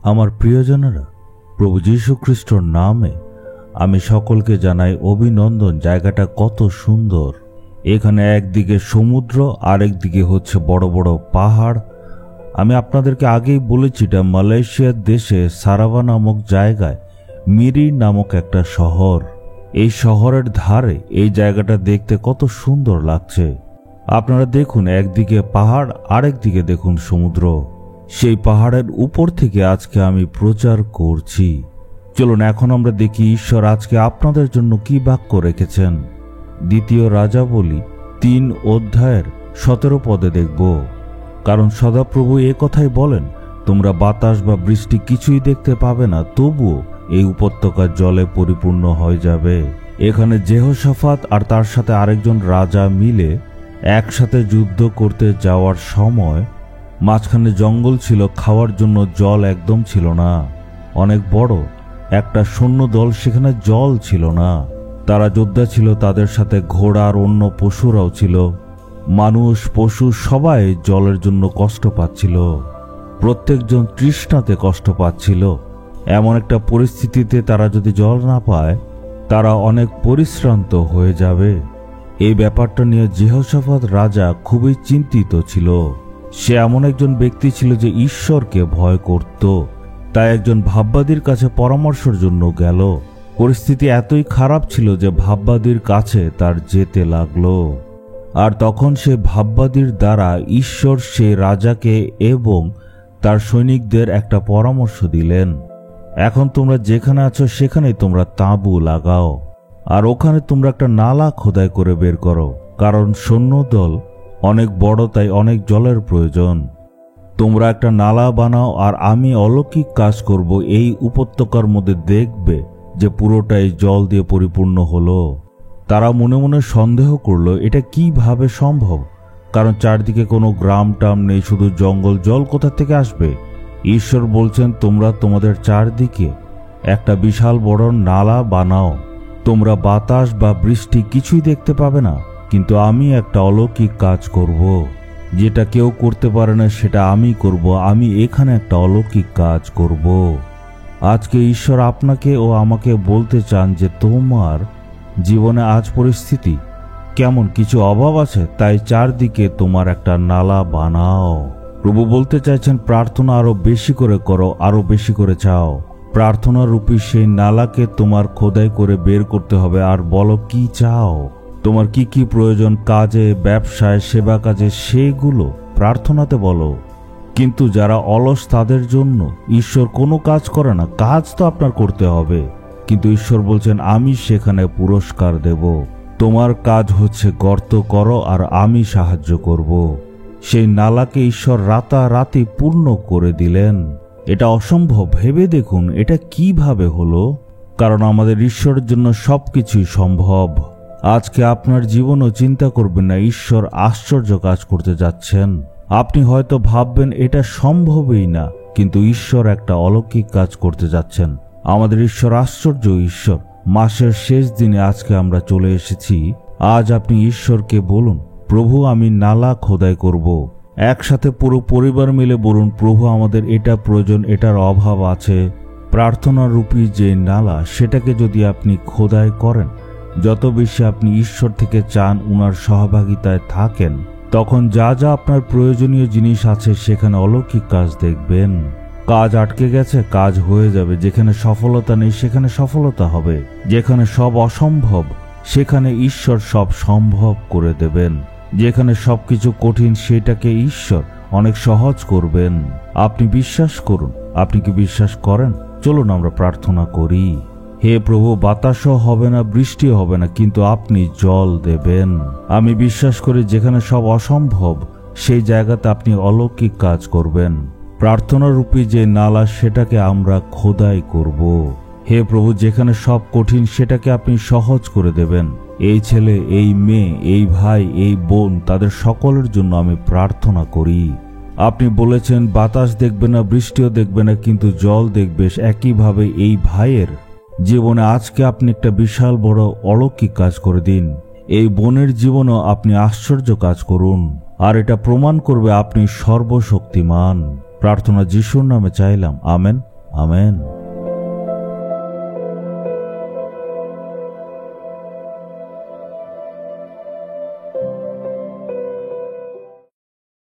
আমার প্রিয়জনেরা, প্রভু যীশু খ্রিস্টর নামে আমি সকলকে জানাই অভিনন্দন। জায়গাটা কত সুন্দর। এখানে একদিকে সমুদ্র, আরেকদিকে হচ্ছে বড় বড় পাহাড়। আমি আপনাদেরকে আগেই বলেছি, এটা মালয়েশিয়ার দেশে সারাওয়া নামক জায়গায় মিরি নামক একটা শহর। এই শহরের ধারে এই জায়গাটা দেখতে কত সুন্দর লাগছে। আপনারা দেখুন, একদিকে পাহাড়, আরেকদিকে দেখুন সমুদ্র। সেই পাহাড়ের উপর থেকে আজকে আমি প্রচার করছি। চলুন এখন আমরা দেখি ঈশ্বর আজকে আপনাদের জন্য কি বাক্য রেখেছেন। দ্বিতীয় রাজাবলী 3 অধ্যায়ের 17 পদে দেখব। কারণ সদাপ্রভু এ কথাই বলেন, তোমরা বাতাস বা বৃষ্টি কিছুই দেখতে পাবে না, তবুও এই উপত্যকার জলে পরিপূর্ণ হয়ে যাবে। এখানে যেহোশাফাত আর তার সাথে আরেকজন রাজা মিলে একসাথে যুদ্ধ করতে যাওয়ার সময় মাঝখানে জঙ্গল ছিল, খাওয়ার জন্য জল একদম ছিল না। অনেক বড় একটা সৈন্য দল, সেখানে জল ছিল না। তারা যোদ্ধা ছিল, তাদের সাথে ঘোড়া আর অন্য পশুরাও ছিল। মানুষ, পশু সবাই জলের জন্য কষ্ট পাচ্ছিল। প্রত্যেকজন তৃষ্ণাতে কষ্ট পাচ্ছিল। এমন একটা পরিস্থিতিতে তারা যদি জল না পায়, তারা অনেক পরিশ্রান্ত হয়ে যাবে। এই ব্যাপারটা নিয়ে যেহোশাফাত রাজা খুবই চিন্তিত ছিল। সে এমন একজন ব্যক্তি ছিল যে ঈশ্বরকে ভয় করত। তাই একজন ভাববাদীর কাছে পরামর্শের জন্য গেল। পরিস্থিতি এতই খারাপ ছিল যে ভাববাদীর কাছে তার যেতে লাগলো। আর তখন সে ভাববাদীর দ্বারা ঈশ্বর সে রাজাকে এবং তার সৈনিকদের একটা পরামর্শ দিলেন। এখন তোমরা যেখানে আছো সেখানেই তোমরা তাঁবু লাগাও, আর ওখানে তোমরা একটা নালা খোদাই করে বের করো, কারণ সৈন্যদল অনেক বড়, তাই অনেক জলের প্রয়োজন। তোমরা একটা নালা বানাও, আর আমি অলৌকিক কাজ করব। এই উপত্যকার মধ্যে দেখবে যে পুরোটাই জল দিয়ে পরিপূর্ণ হলো। তারা মনে মনে সন্দেহ করলো, এটা কিভাবে সম্ভব? কারণ চারদিকে কোনো গ্রাম টাম নেই, শুধু জঙ্গল। জল কোথা থেকে আসবে? ঈশ্বর বলছেন, তোমরা তোমাদের চারদিকে একটা বিশাল বড় নালা বানাও। তোমরা বাতাস বা বৃষ্টি কিছুই দেখতে পাবে না, কিন্তু আমি একটা অলৌকিক কাজ করব। যেটা কেউ করতে পারে না সেটা আমি করব। আমি এখানে একটা অলৌকিক কাজ করব। আজকে ঈশ্বর আপনাকে ও আমাকে বলতে চান যে তোমার জীবনে আজ পরিস্থিতি কেমন, কিছু অভাব আছে, তাই চারদিকে তোমার একটা নালা বানাও। প্রভু বলতে চাইছেন, প্রার্থনা আরো বেশি করে করো, আরো বেশি করে চাও। প্রার্থনা রূপী সেই নালাকে তোমার খোদাই করে বের করতে হবে। আর বলো কি চাও, তোমার কি কি প্রয়োজন, কাজে, ব্যবসায়, সেবা কাজে, সেগুলো প্রার্থনাতে বলো। কিন্তু যারা অলস তাদের জন্য ঈশ্বর কোনো কাজ করে না। কাজ তো আপনার করতে হবে, কিন্তু ঈশ্বর বলছেন আমি সেখানে পুরস্কার দেব। তোমার কাজ হচ্ছে গর্ত করো, আর আমি সাহায্য করব। সেই নালাকে ঈশ্বর রাতারাতি পূর্ণ করে দিলেন। এটা অসম্ভব। ভেবে দেখুন এটা কিভাবে হলো। কারণ আমাদের ঈশ্বরের জন্য সবকিছুই সম্ভব। আজকে আপনার জীবনও চিন্তা করবেন না, ঈশ্বর আশ্চর্য কাজ করতে যাচ্ছেন। আপনি হয়তো ভাববেন এটা সম্ভবই না, কিন্তু ঈশ্বর একটা অলৌকিক কাজ করতে যাচ্ছেন। আমাদের ঈশ্বর আশ্চর্য ঈশ্বর। মাসের শেষ দিনে আজকে আমরা চলে এসেছি। আজ আপনি ঈশ্বরকে বলুন, প্রভু আমি নালা খোদাই করব। একসাথে পুরো পরিবার মিলে বলুন, প্রভু আমাদের এটা প্রয়োজন, এটার অভাব আছে। প্রার্থনা রূপী যে নালা, সেটাকে যদি আপনি খোদাই করেন, যত বেশি আপনি ঈশ্বর থেকে চান, উনার সহভাগিতায় থাকেন, তখন যা যা আপনার প্রয়োজনীয় জিনিস আছে সেখানে অলৌকিক কাজ দেখবেন। কাজ আটকে গেছে, কাজ হয়ে যাবে। যেখানে সফলতা নেই সেখানে সফলতা হবে। যেখানে সব অসম্ভব সেখানে ঈশ্বর সব সম্ভব করে দেবেন। যেখানে সবকিছু কঠিন সেটাকে ঈশ্বর অনেক সহজ করবেন। আপনি বিশ্বাস করুন। আপনি কি বিশ্বাস করেন? চলুন আমরা প্রার্থনা করি। হে প্রভু, বাতাসও হবে না, বৃষ্টিও হবে না, কিন্তু আপনি জল দেবেন। আমি বিশ্বাস করি যেখানে সব অসম্ভব সেই জায়গাতে আপনি অলৌকিক কাজ করবেন। প্রার্থনা রূপী যে নালা, সেটাকে আমরা খোদাই করব। হে প্রভু, যেখানে সব কঠিন সেটাকে আপনি সহজ করে দেবেন। এই ছেলে, এই মেয়ে, এই ভাই, এই বোন, তাদের সকলের জন্য আমি প্রার্থনা করি। আপনি বলেছেন বাতাস দেখবে না, বৃষ্টিও দেখবে না, কিন্তু জল দেখবে। একইভাবে এই ভাইয়ের জীবনে আজকে আপনি একটা বিশাল বড় অলৌকিক কাজ করে দিন। এই বোনের জীবনেও আপনি আশ্চর্য কাজ করুন, আর এটা প্রমাণ করবে আপনি সর্বশক্তিমান। প্রার্থনা যিশুর নামে চাইলাম, আমেন। আমেন।